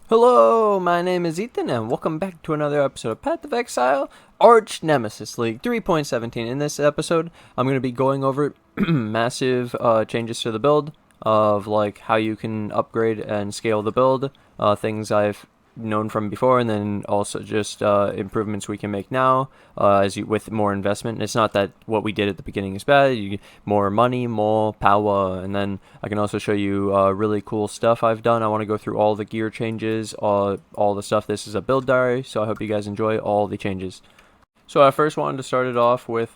Hello, my name is Ethan, and welcome back to another episode of Path of Exile, Archnemesis League 3.17. In this episode, I'm going to be going over massive changes to the build, of like how you can upgrade and scale the build, things I've known from before, and then also just improvements we can make now with more investment. It's not that what we did at the beginning is bad. You get more money, more power, and then I can also show you really cool stuff I've done. I want to go through all the gear changes, all the stuff. This is a build diary, so I hope you guys enjoy all the changes. So I first wanted to start it off with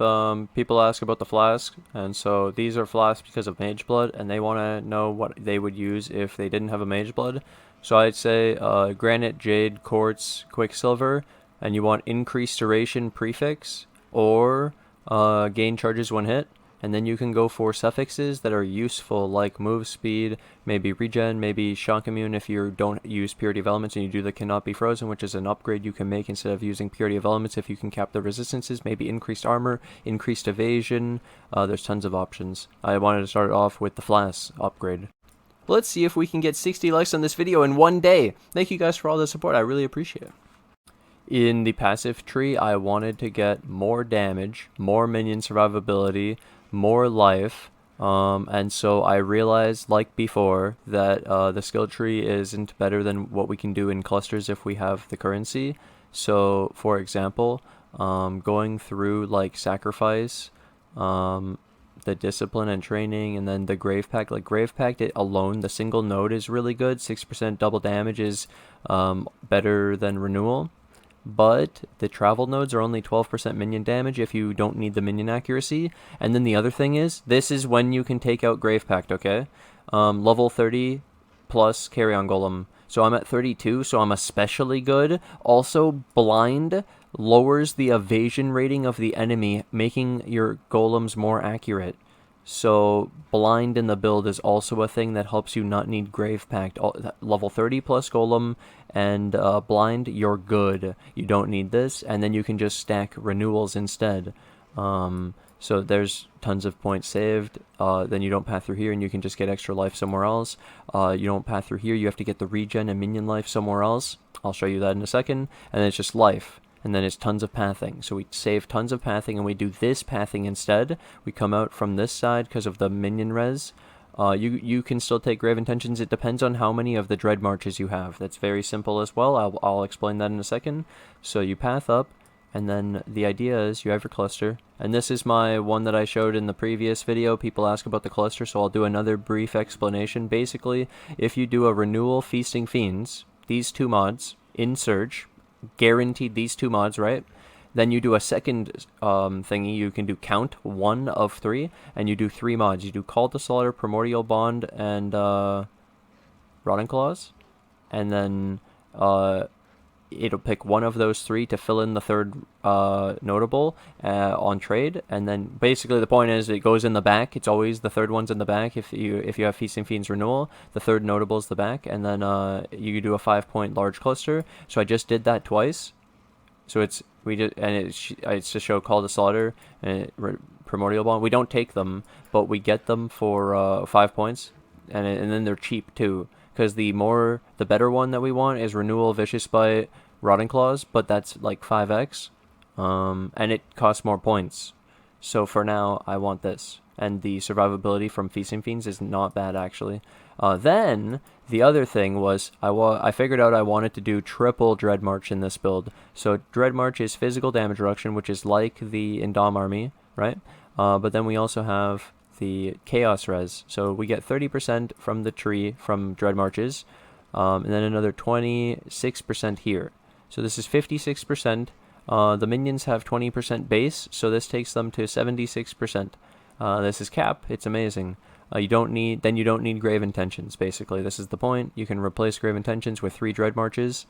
people ask about the flasks, and so these are flasks because of Mageblood, and they want to know what they would use if they didn't have a Mageblood. So I'd say granite, jade, quartz, quicksilver, and you want increased duration prefix or gain charges when hit. And then you can go for suffixes that are useful, like move speed, maybe regen, maybe shock immune if you don't use purity of elements and you do the cannot be frozen, which is an upgrade you can make instead of using purity of elements if you can cap the resistances, maybe increased armor, increased evasion. There's tons of options. I wanted to start off with the Flasks upgrade. Let's see if we can get 60 likes on this video in one day. Thank you guys for all the support. I really appreciate it. In the passive tree, I wanted to get more damage, more minion survivability, more life, and so I realized, like before, that the skill tree isn't better than what we can do in clusters if we have the currency. So, for example, going through like sacrifice, the discipline and training, and then the grave pact. Like grave pact it alone, the single node is really good. 6% double damage is better than renewal. But the travel nodes are only 12% minion damage if you don't need the minion accuracy. And then the other thing is, this is when you can take out Grave Pact, okay? Level 30 plus Carrion Golem. So I'm at 32, so I'm especially good. Also, Blind lowers the evasion rating of the enemy, making your golems more accurate. So blind in the build is also a thing that helps you not need Grave Pact. Level 30 plus Golem and blind, you're good. You don't need this, and then you can just stack renewals instead. So there's tons of points saved. Then you don't path through here, and you can just get extra life somewhere else. You don't path through here, you have to get the regen and minion life somewhere else. I'll show you that in a second. And then it's just life. And then it's tons of pathing. So we save tons of pathing, and we do this pathing instead. We come out from this side because of the minion res. You can still take grave intentions. It depends on how many of the dread marches you have. That's very simple as well. I'll explain that in a second. So you path up, and then the idea is you have your cluster. And this is my one that I showed in the previous video. People ask about the cluster, so I'll do another brief explanation. Basically, if you do a renewal feasting fiends, these two mods in Surge, guaranteed these two mods, right? Then you do a second thingy. You can do count 1 of 3, and you do 3 mods. You do Call to Slaughter, Primordial Bond, and Rotting Claws, and then it'll pick one of those 3 to fill in the third notable on trade. And then basically the point is it goes in the back. It's always the third one's in the back. If you have Feasting Fiends renewal, the third notable is the back, and then you do a 5-point large cluster. So I just did that twice. So it's to show Call to Slaughter and Primordial Bond. We don't take them, but we get them for 5 points, and then they're cheap too. Because the better one that we want is Renewal, Vicious Bite, Rotting Claws, but that's like 5x, and it costs more points. So for now, I want this. And the survivability from Feasting Fiends is not bad, actually. Then, the other thing was, I figured out I wanted to do triple Dread March in this build. So Dread March is physical damage reduction, which is like the Indom army, right? But then we also have the Chaos Res, so we get 30% from the tree from Dread Marches, and then another 26% here. So this is 56%. The minions have 20% base, so this takes them to 76%. This is cap. It's amazing. You don't need Grave Intentions, basically. This is the point. You can replace Grave Intentions with 3 Dread Marches.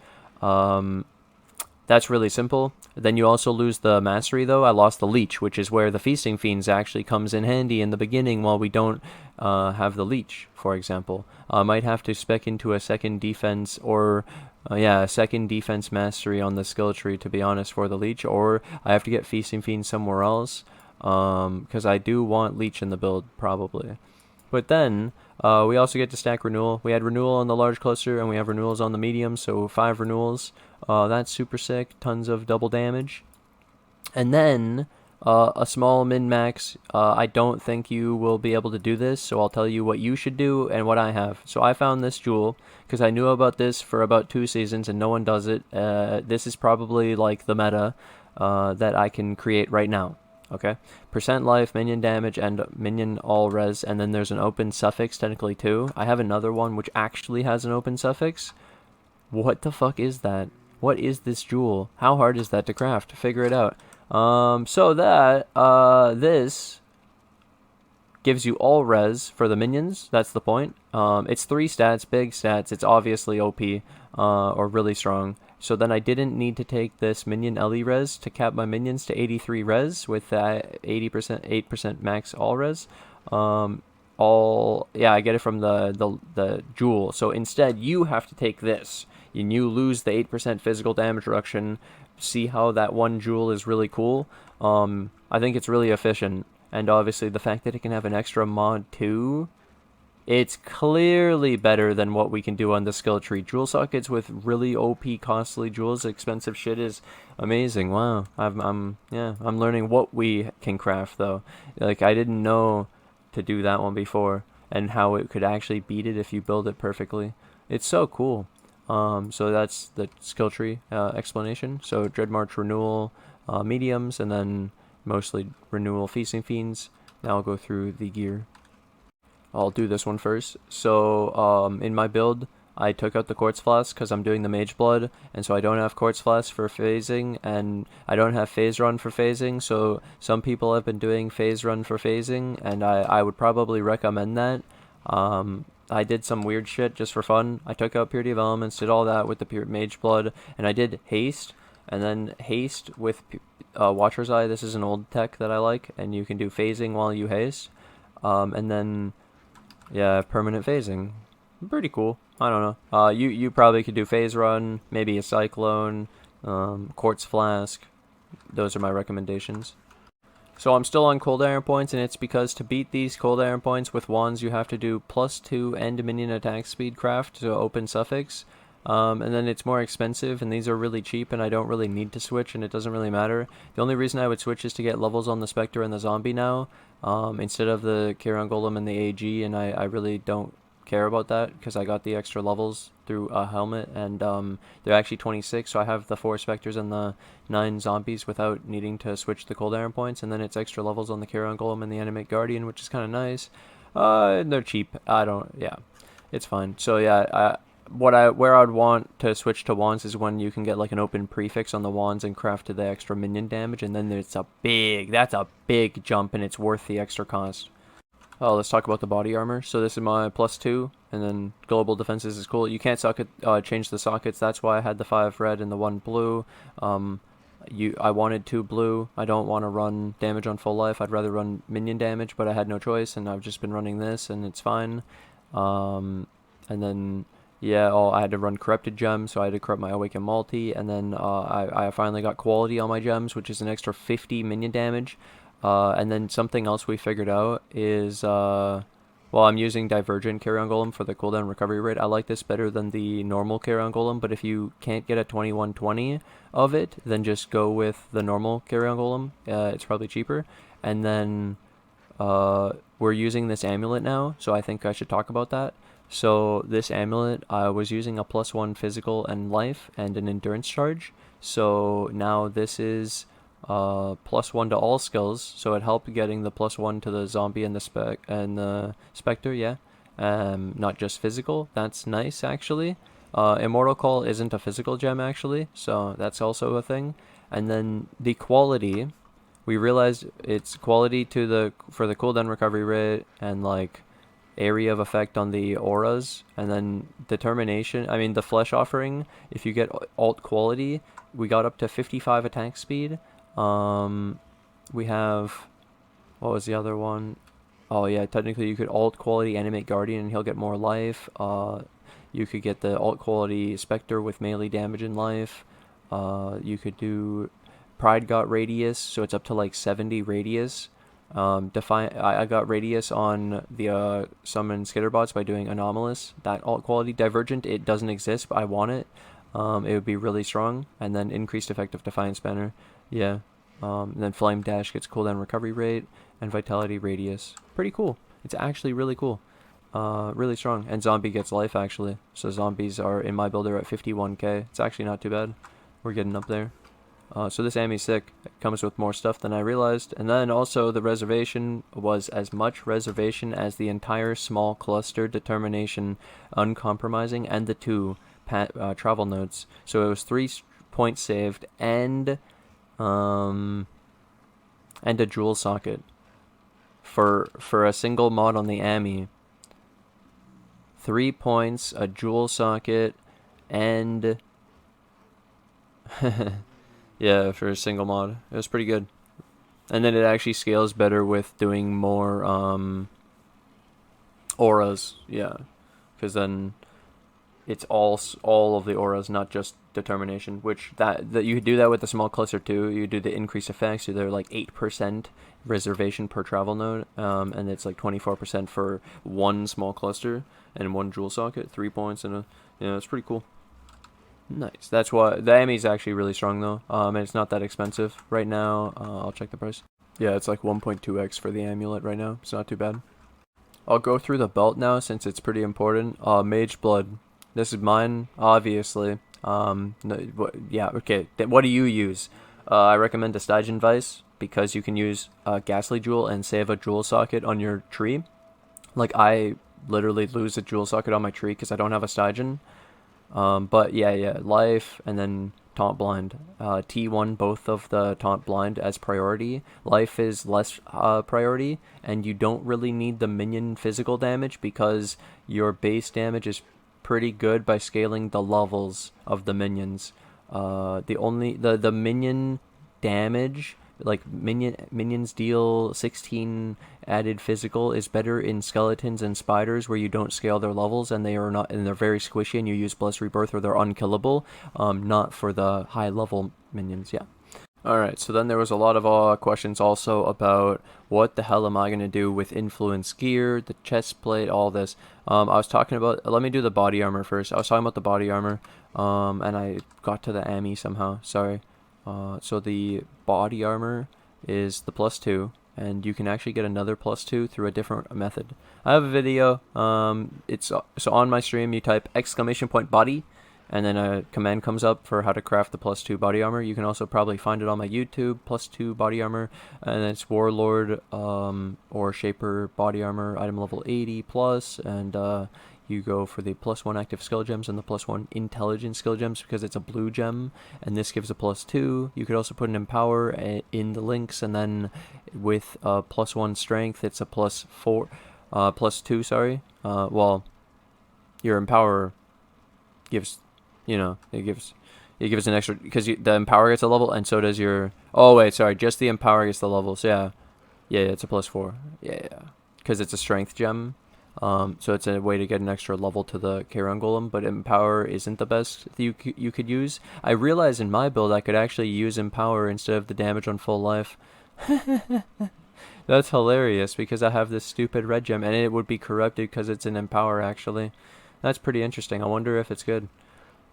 That's really simple. Then you also lose the Mastery, though. I lost the Leech, which is where the Feasting Fiends actually comes in handy in the beginning while we don't have the Leech, for example. I might have to spec into a second defense or, a second defense Mastery on the skill tree, to be honest, for the Leech. Or I have to get Feasting Fiends somewhere else, because I do want Leech in the build, probably. But then we also get to stack renewal. We had renewal on the large cluster, and we have renewals on the medium, so 5 renewals. That's super sick. Tons of double damage. And then a small min-max. I don't think you will be able to do this, so I'll tell you what you should do and what I have. So I found this jewel because I knew about this for about 2 seasons and no one does it. This is probably like the meta that I can create right now. Okay, percent life, minion damage, and minion all res, and then there's an open suffix, technically too. I have another one which actually has an open suffix. What the fuck is that? What is this jewel? How hard is that to craft? Figure it out. So that, this gives you all res for the minions. That's the point. It's 3 stats, big stats. It's obviously OP, or really strong. So then I didn't need to take this minion LE res to cap my minions to 83 res with that 80%, 8% max all res. Yeah, I get it from the jewel. So instead, you have to take this, and you lose the 8% physical damage reduction. See how that one jewel is really cool. I think it's really efficient, and obviously the fact that it can have an extra mod too. It's clearly better than what we can do on the skill tree. Jewel sockets with really OP, costly jewels, expensive shit is amazing. Wow, I'm learning what we can craft though. Like I didn't know to do that one before, and how it could actually beat it if you build it perfectly. It's so cool. So that's the skill tree explanation. So Dreadmarch renewal, mediums, and then mostly renewal feasting fiends. Now I'll go through the gear. I'll do this one first. So in my build, I took out the quartz flask because I'm doing the Mageblood, and so I don't have quartz flask for phasing, and I don't have phase run for phasing. So some people have been doing phase run for phasing, and I would probably recommend that. I did some weird shit just for fun. I took out Purity of Elements, did all that with the pure Mageblood, and I did haste, and then haste with Watcher's Eye. This is an old tech that I like, and you can do phasing while you haste, and then yeah, permanent phasing. Pretty cool. I don't know. You probably could do phase run, maybe a cyclone, quartz flask. Those are my recommendations. So I'm still on cold iron points, and it's because to beat these cold iron points with wands, you have to do +2 end minion attack speed craft to open suffix. And then it's more expensive, and these are really cheap, and I don't really need to switch, and it doesn't really matter. The only reason I would switch is to get levels on the Spectre and the Zombie now, instead of the Carrion Golem and the AG, and I really don't care about that, because I got the extra levels through a helmet, and they're actually 26, so I have the 4 Spectres and the 9 Zombies without needing to switch the cold iron points, and then it's extra levels on the Carrion Golem and the Animate Guardian, which is kind of nice. And they're cheap. Yeah, it's fine. So yeah, where I'd want to switch to wands is when you can get like an open prefix on the wands and craft to the extra minion damage, and then that's a big jump, and it's worth the extra cost. Oh, let's talk about the body armor. So this is my +2, and then global defenses is cool. You can't change the sockets. That's why I had the 5 red and the 1 blue. I wanted 2 blue. I don't want to run damage on full life. I'd rather run minion damage, but I had no choice, and I've just been running this, and it's fine. And then yeah, I had to run corrupted gems, so I had to corrupt my awakened multi, and then I finally got quality on my gems, which is an extra 50 minion damage. And then something else we figured out is, well, I'm using Divergent Carrion Golem for the cooldown recovery rate. I like this better than the normal Carrion Golem, but if you can't get a 2120 of it, then just go with the normal Carrion Golem. It's probably cheaper. And then we're using this amulet now, so I think I should talk about that. So this amulet, I was using a +1 physical and life and an endurance charge. So now this is +1 to all skills, so it helped getting the +1 to the zombie and the spectre, yeah. Not just physical. That's nice actually. Immortal Call isn't a physical gem actually, so that's also a thing. And then the quality, we realized it's quality for the cooldown recovery rate and like area of effect on the auras, and then determination. I mean the flesh offering, if you get alt quality, we got up to 55 attack speed. We have, what was the other one? Oh yeah, technically you could alt quality animate guardian and he'll get more life. You could get the alt quality spectre with melee damage and life. You could do pride got radius, so it's up to like 70 radius. I got radius on the summon skitterbots by doing anomalous. That alt quality. Divergent, it doesn't exist, but I want it. It would be really strong. And then increased effective defiance banner. Yeah. And then flame dash gets cooldown recovery rate and vitality radius. Pretty cool. It's actually really cool. Really strong. And zombie gets life actually. So zombies are in my builder at 51k. It's actually not too bad. We're getting up there. So this Ami's sick. It comes with more stuff than I realized. And then also the reservation was as much reservation as the entire small cluster determination uncompromising and the 2 travel nodes. So it was 3 points saved and a jewel socket. For a single mod on the Ami. 3 points, a jewel socket, and yeah, for a single mod. It was pretty good. And then it actually scales better with doing more auras. Yeah. Because then it's all of the auras, not just determination. Which that you could do that with the small cluster too. You do the increase effects. So they're like 8% reservation per travel node. And it's like 24% for one small cluster and 1 jewel socket. 3 points and it's pretty cool. Nice. That's why the Ami is actually really strong though. And it's not that expensive right now. I'll check the price. Yeah, it's like 1.2x for the amulet right now. It's not too bad. I'll go through the belt now since it's pretty important. Mage blood. This is mine, obviously. Yeah. Okay. What do you use? I recommend the Stygian Vise because you can use Ghastly Jewel and save a jewel socket on your tree. Like I literally lose a jewel socket on my tree because I don't have a Stygian. But yeah, life and then taunt blind. T1 both of the taunt blind as priority. Life is less priority, and you don't really need the minion physical damage because your base damage is pretty good by scaling the levels of the minions. The minion damage, like minions deal 16 added physical, is better in skeletons and spiders where you don't scale their levels and they're very squishy and you use Blessed Rebirth or they're unkillable. Not for the high level minions. Yeah. Alright, so then there was a lot of questions also about what the hell am I going to do with influence gear, the chest plate, all this. I was talking about, let me do the body armor first. I was talking about the body armor, and I got to the Ami somehow, sorry. So the body armor is the +2, and you can actually get another +2 through a different method. I have a video, so on my stream you type !body, and then a command comes up for how to craft the +2 body armor. You can also probably find it on my YouTube, +2 body armor, and it's Warlord or Shaper body armor, item level 80 plus, and you go for the +1 active skill gems and the +1 intelligence skill gems because it's a blue gem, and this gives a +2. You could also put an empower in the links, and then with +1 strength, it's a +2. Sorry. Well, your empower gives. It gives an extra because the empower gets a level, and so does your. Oh wait, sorry, just the empower gets the level. So yeah, it's a +4. Yeah, because it's a strength gem. So it's a way to get an extra level to the Carrion Golem, but empower isn't the best you could use. I realized in my build I could actually use empower instead of the damage on full life. That's hilarious because I have this stupid red gem and it would be corrupted because it's an empower actually. That's pretty interesting. I wonder if it's good.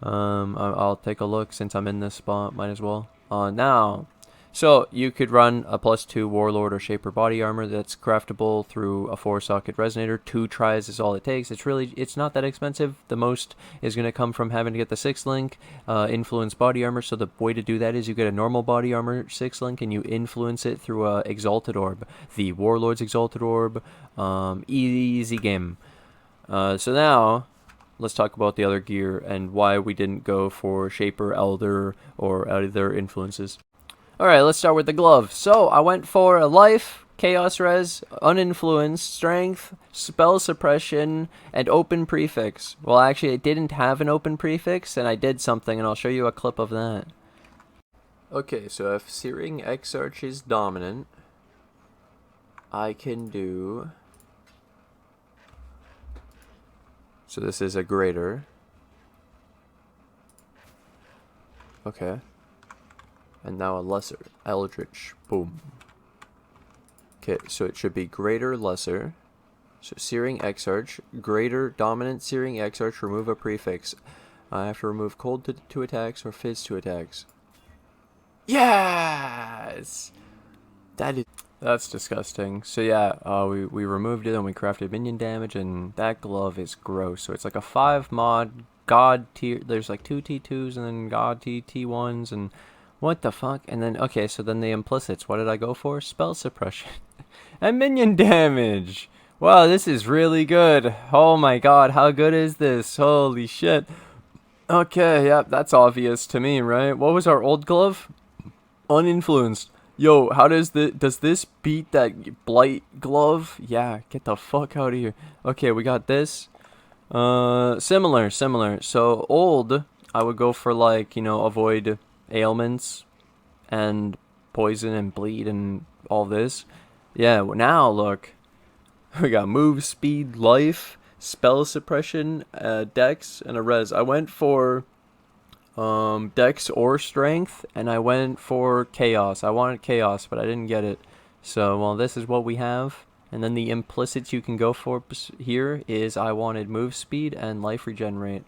I'll take a look since I'm in this spot. Might as well. Now, so you could run a +2 Warlord or Shaper body armor that's craftable through a 4-socket resonator. 2 tries is all it takes. It's not that expensive. The most is going to come from having to get the 6-link influence body armor. So the way to do that is you get a normal body armor 6-link and you influence it through a exalted orb, the Warlord's exalted orb. Easy game. So now, let's talk about the other gear and why we didn't go for Shaper, Elder, or other influences. Alright, let's start with the glove. So, I went for a life, chaos res, uninfluenced, strength, spell suppression, and open prefix. Well, actually, it didn't have an open prefix, and I did something, and I'll show you a clip of that. Okay, so if Searing Exarch is dominant, I can do... So this is a greater. Okay. And now a lesser. Eldritch. Boom. Okay, so it should be greater, lesser. So Searing Exarch, greater, dominant Searing Exarch, remove a prefix. I have to remove cold to 2 attacks or fizz 2 attacks. Yes! That's disgusting. So yeah, we removed it and we crafted minion damage, and that glove is gross. So it's like a 5 mod god tier. There's like 2 T2s and then god T1s, and what the fuck? And then, okay, so then the implicits. What did I go for? Spell suppression. And minion damage! Wow, this is really good. Oh my god, how good is this? Holy shit. Okay, yep, that's obvious to me, right? What was our old glove? Uninfluenced. Yo, how does this beat that Blight glove? Yeah, get the fuck out of here. Okay, we got this. Similar. So old, I would go for, like, you know, avoid ailments and poison and bleed and all this. Yeah, now look. We got move, speed, life, spell suppression, dex, and a res. I went for dex or strength, and I went for chaos. I wanted chaos, but I didn't get it. So, well, this is what we have. And then the implicits you can go for here is I wanted move speed and life regenerate.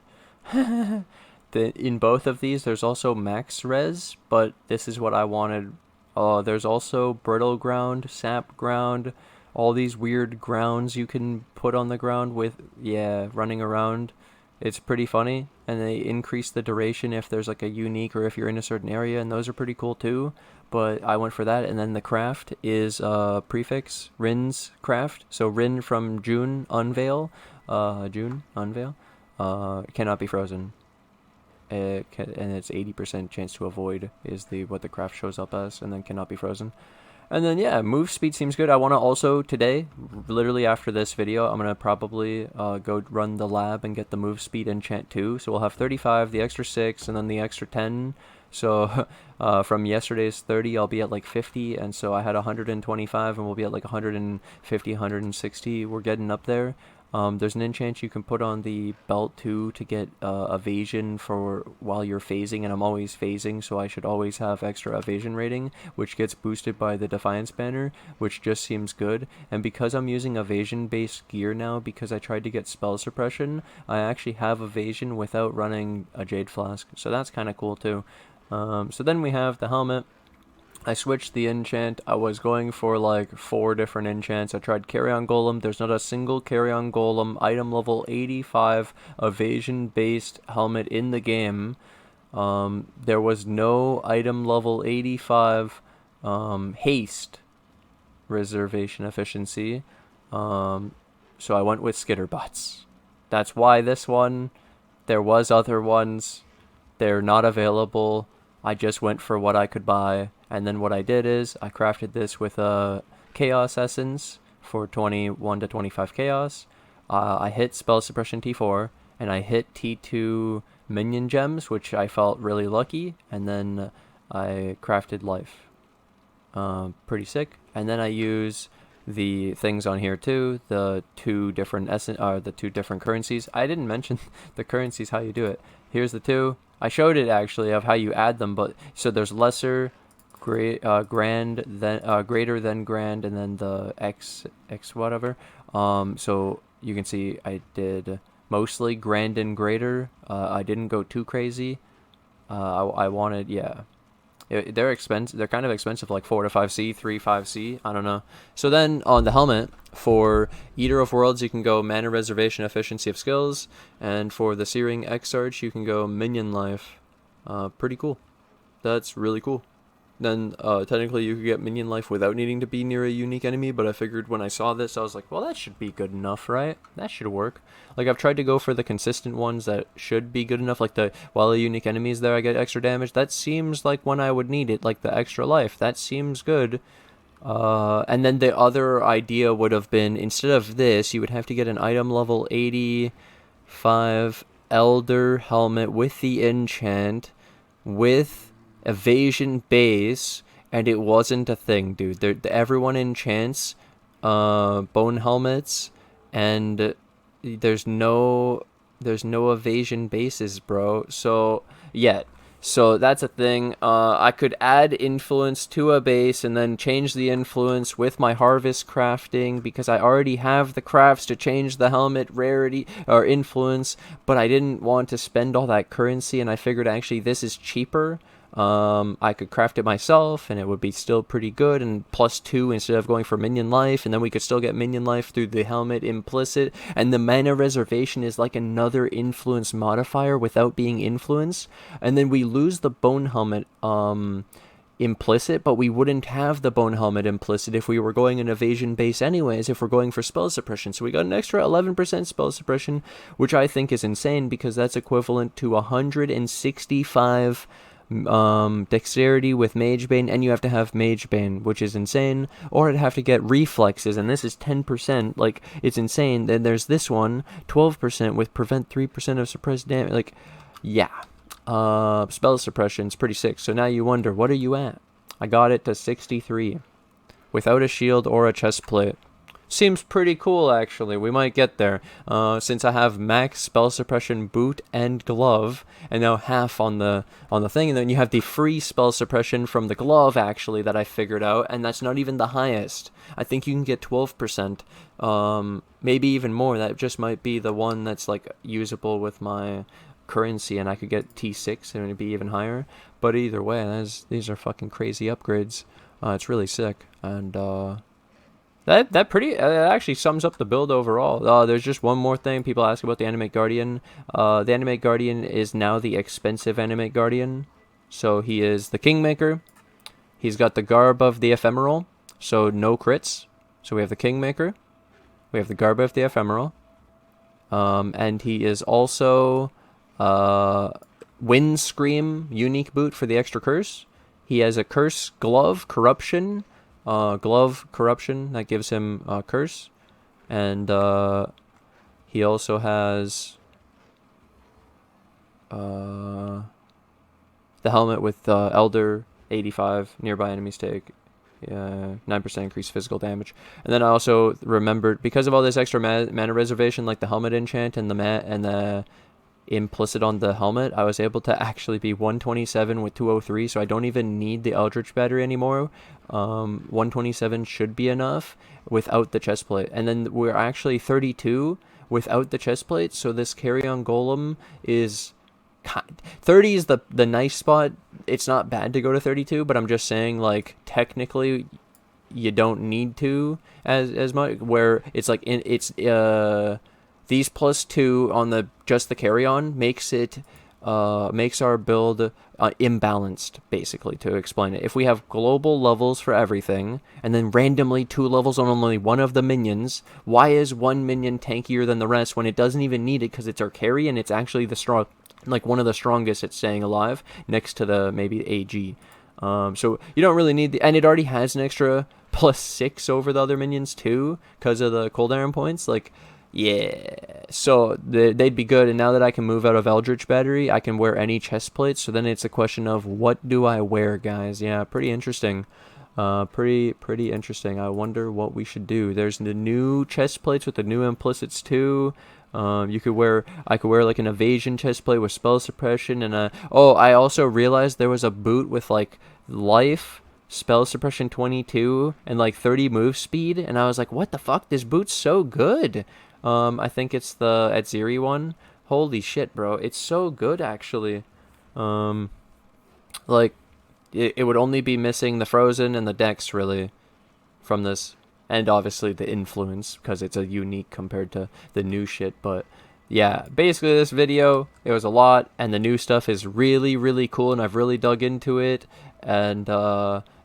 In both of these, there's also max res, but this is what I wanted. There's also brittle ground, sap ground, all these weird grounds you can put on the ground with, yeah, running around. It's pretty funny, and they increase the duration if there's like a unique or if you're in a certain area, and those are pretty cool too. But I went for that, and then the craft is prefix, Rin's craft. So Rin from June Unveil, cannot be frozen. And it's 80% chance to avoid is what the craft shows up as, and then cannot be frozen. And then, yeah, move speed seems good. I want to also, today, literally after this video, I'm going to probably go run the lab and get the move speed enchant too. So we'll have 35, the extra 6, and then the extra 10. So from yesterday's 30, I'll be at like 50. And so I had 125, and we'll be at like 150, 160. We're getting up there. There's an enchant you can put on the belt too to get evasion for while you're phasing, and I'm always phasing, so I should always have extra evasion rating, which gets boosted by the Defiance banner, which just seems good. And because I'm using evasion based gear now, because I tried to get spell suppression, I actually have evasion without running a Jade Flask, so that's kind of cool too. So then we have the helmet. I switched the enchant. I was going for like 4 different enchants. I tried Carrion Golem. There's not a single Carrion Golem item level 85 evasion based helmet in the game. There was no item level 85 haste reservation efficiency. So I went with Skitterbutts. That's why this one. There was other ones. They're not available. I just went for what I could buy. And then what I did is I crafted this with a Chaos Essence for 21 to 25 Chaos. I hit Spell Suppression T4, and I hit T2 Minion Gems, which I felt really lucky, and then I crafted Life. Pretty sick. And then I use the things on here too, the 2 different the 2 different currencies. I didn't mention the currencies, how you do it. Here's the 2. I showed it actually of how you add them, but so there's lesser, grand, then greater than grand, and then the x whatever. So you can see I did mostly grand and greater. I didn't go too crazy. I wanted, yeah. They're expensive. They're kind of expensive, like 4 to 5C, 3, 5C. I don't know. So then on the helmet for Eater of Worlds, you can go mana reservation, efficiency of skills, and for the Searing Exarch, you can go minion life. Pretty cool. That's really cool. Then technically you could get minion life without needing to be near a unique enemy, but I figured when I saw this, I was like, well, that should be good enough, right? That should work. Like, I've tried to go for the consistent ones that should be good enough, like the while a unique enemy is there, I get extra damage. That seems like when I would need it, like the extra life. That seems good. And then the other idea would have been, instead of this, you would have to get an item level 85 Elder Helmet with the enchant, with evasion base, and it wasn't a thing, dude. Everyone enchants bone helmets, and there's no evasion bases, bro. So yeah, So that's a thing. I could add influence to a base and then change the influence with my harvest crafting because I already have the crafts to change the helmet rarity or influence, but I didn't want to spend all that currency, and I figured actually this is cheaper. I could craft it myself and it would be still pretty good, and +2 instead of going for minion life, and then we could still get minion life through the helmet implicit, and the mana reservation is like another influence modifier without being influence, and then we lose the bone helmet implicit, but we wouldn't have the bone helmet implicit if we were going an evasion base anyways, if we're going for spell suppression. So we got an extra 11% spell suppression, which I think is insane because that's equivalent to 165 dexterity with Magebane, and you have to have Magebane, which is insane, or I'd have to get reflexes, and this is 10%, like, it's insane. Then there's this one, 12% with prevent 3% of suppressed damage, like, yeah. Spell suppression's pretty sick. So now you wonder, what are you at? I got it to 63, without a shield or a chest plate. Seems pretty cool, actually. We might get there. Since I have max spell suppression boot and glove, and now half on the thing, and then you have the free spell suppression from the glove, actually, that I figured out, and that's not even the highest. I think you can get 12%, maybe even more. That just might be the one that's like usable with my currency, and I could get T6 and it'd be even higher. But either way, these are fucking crazy upgrades. It's really sick, and That pretty actually sums up the build overall. There's just one more thing. People ask about the Animate Guardian. The Animate Guardian is now the expensive Animate Guardian. So he is the Kingmaker. He's got the garb of the ephemeral, so no crits. So we have the Kingmaker. We have the garb of the ephemeral. And he is also windscream unique boot for the extra curse. He has a curse glove corruption. Glove corruption that gives him curse, and he also has the helmet with Elder 85 nearby enemies take 9% increased physical damage. And then I also remembered, because of all this extra mana reservation, like the helmet enchant and the implicit on the helmet, I was able to actually be 127 with 203, so I don't even need the eldritch battery anymore. 127 should be enough without the chestplate, and then we're actually 32 without the chestplate, so this Carrion Golem is 30 is the nice spot. It's not bad to go to 32, but I'm just saying, like, technically you don't need to as much, where it's like these +2 on just the carry-on makes our build imbalanced, basically, to explain it. If we have global levels for everything, and then randomly 2 levels on only one of the minions, why is one minion tankier than the rest when it doesn't even need it, because it's our carry and it's actually one of the strongest at staying alive, next to the maybe AG. So you don't really need and it already has an extra +6 over the other minions too, because of the cooldown points, like. Yeah, so they'd be good, and now that I can move out of Eldritch Battery, I can wear any chest plates, so then it's a question of what do I wear, guys? Yeah, pretty interesting. Pretty interesting. I wonder what we should do. There's the new chest plates with the new implicits too. I could wear like an evasion chest plate with spell suppression, and I also realized there was a boot with like life, spell suppression 22, and like 30 move speed, and I was like, what the fuck? This boot's so good. I think it's the Atziri one. Holy shit, bro. It's so good, actually. Like, it would only be missing the Frozen and the Dex, really, from this. And obviously the Influence, because it's a unique compared to the new shit. But, yeah, basically this video, it was a lot, and the new stuff is really, really cool, and I've really dug into it. And,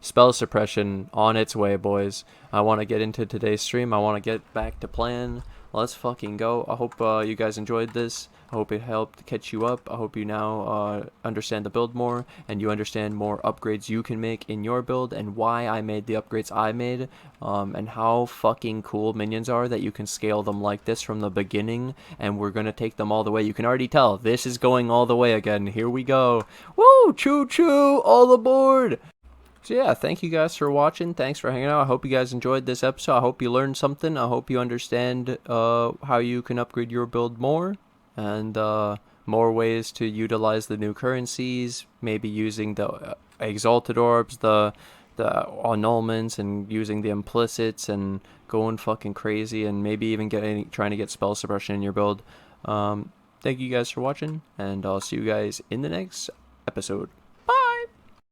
spell suppression on its way, boys. I want to get into today's stream. I want to get back to plan. Let's fucking go. I hope you guys enjoyed this. I hope it helped catch you up. I hope you now understand the build more, and you understand more upgrades you can make in your build, and why I made the upgrades I made, and how fucking cool minions are that you can scale them like this from the beginning, and we're going to take them all the way. You can already tell this is going all the way again. Here we go. Woo! Choo-choo! All aboard! So yeah, thank you guys for watching. Thanks for hanging out. I hope you guys enjoyed this episode. I hope you learned something. I hope you understand how you can upgrade your build more. And more ways to utilize the new currencies, maybe using the exalted orbs, the annulments, and using the implicits and going fucking crazy, and maybe even trying to get spell suppression in your build. Thank you guys for watching, and I'll see you guys in the next episode.